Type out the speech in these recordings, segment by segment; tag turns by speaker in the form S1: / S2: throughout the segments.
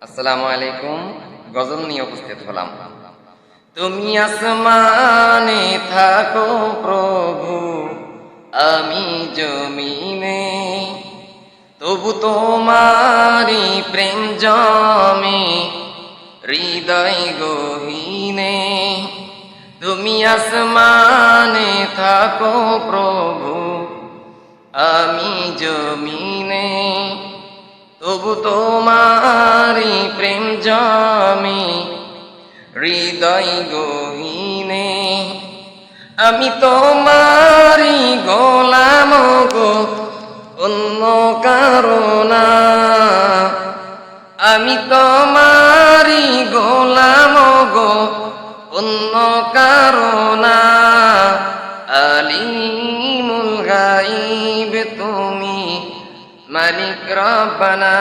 S1: আসসালামু আলাইকুম। গজল নিয়ে উপস্থিত হলাম। তুমি আসমানে থাকো প্রভু, আমি জমিনে, তবু তোমারি প্রেম জমে হৃদয় গহীনে। তুমি আসমানে থাকো প্রভু, আমি জমিনে, তবু তোমারি প্রেম জমে হৃদয় গহীনে। আমি তোমারি গোলাম গো, অন্য কারো না। আমি তোমারি গোলাম গো, অন্য কারো না। আলিমুল গাইব তুমি, মালিক রব্বানা।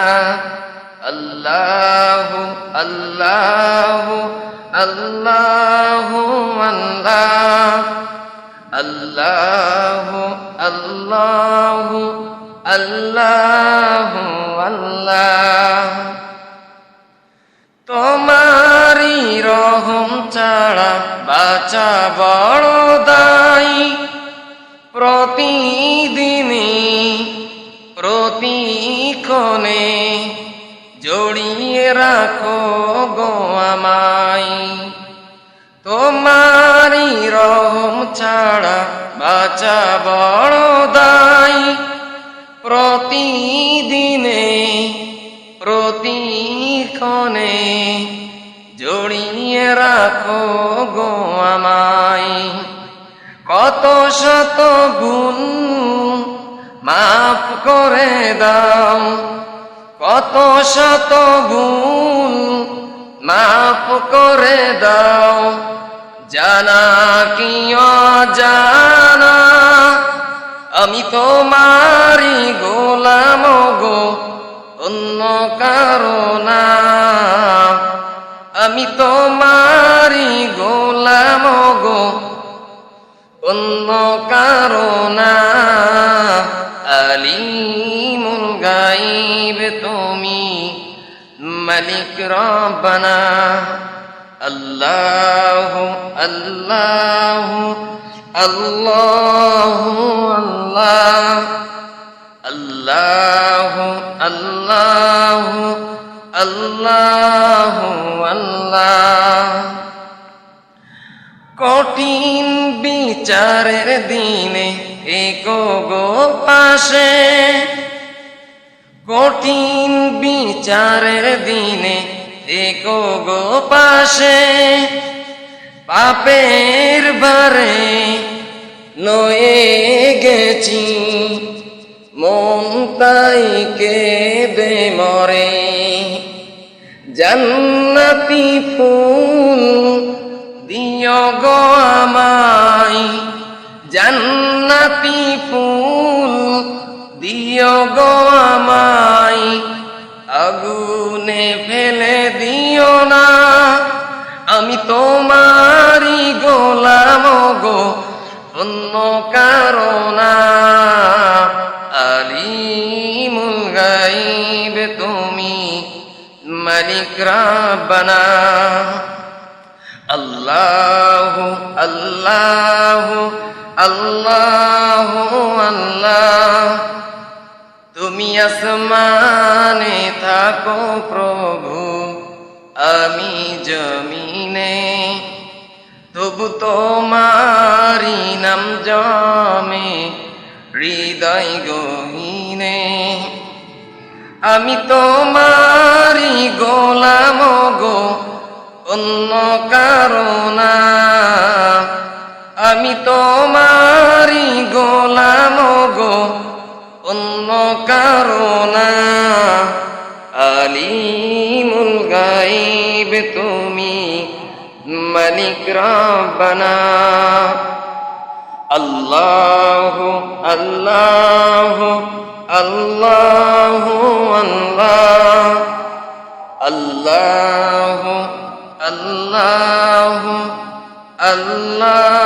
S1: আল্লাহু আল্লাহু আল্লাহু আল্লাহ, আল্লাহু আল্লাহু আল্লাহু আল্লাহ। তোমারি রহম ছাড়া বাঁচা বড় দায়। প্রতিদিনে প্রতিক্ষণে জড়িয়ে রাখো গো আমায়। তোমারি রহম ছাড়া বাঁচা বড় দায়। প্রতিদিনে প্রতিক্ষণে জড়িয়ে রাখো গো আমায়। কত শত গুণ মাফ করে দাও, কত শত ভুল মাফ করে দাও। জানা কি অজানা, আমি তোমারি গোলাম গো, অন্য কারো না। আমি তোমারি গোলাম গো, অন্য কারো না। আলিমুল গাইব তুমি, মালিক রব্বানা। আল্লাহু আল্লাহু আল্লাহু আল্লাহ, আল্লাহু আল্লাহু আল্লাহু আল্লাহ। কঠিন বিচারের দিনে একো গো পাশে, কঠিন বিচারের দিনে একো গো পাশে। পাপের ভারে নয়ে গেছি, মন তাই কেঁদে মরে। জান্নাতি ফুল দিও গো আমায়, জান্নাতি ফুল দিও গো আমায়। আগুনে ফেলে দিও না, আমি তোমারি গোলাম গো, অন্য কারো না। আলিমুল গাইব তুমি, মালিক রব্বানা। আল্লাহু আল্লাহু আল্লাহু আল্লাহ। তুমি আসমানে থাকো প্রভু, আমি জমিনে, তবু তোমারি নাম জমে হৃদয় গহীনে। আমি তোমারি গোলাম গো, অন্য কারো না। আমি তোমারি গোলাম গো, অন্য কারো না। আলিমুল গাইব তুমি, মালিক রব্বানা। আল্লাহু আল্লাহু আল্লাহু আল্লাহ, আল্লাহু আল্লাহু আল্লাহ।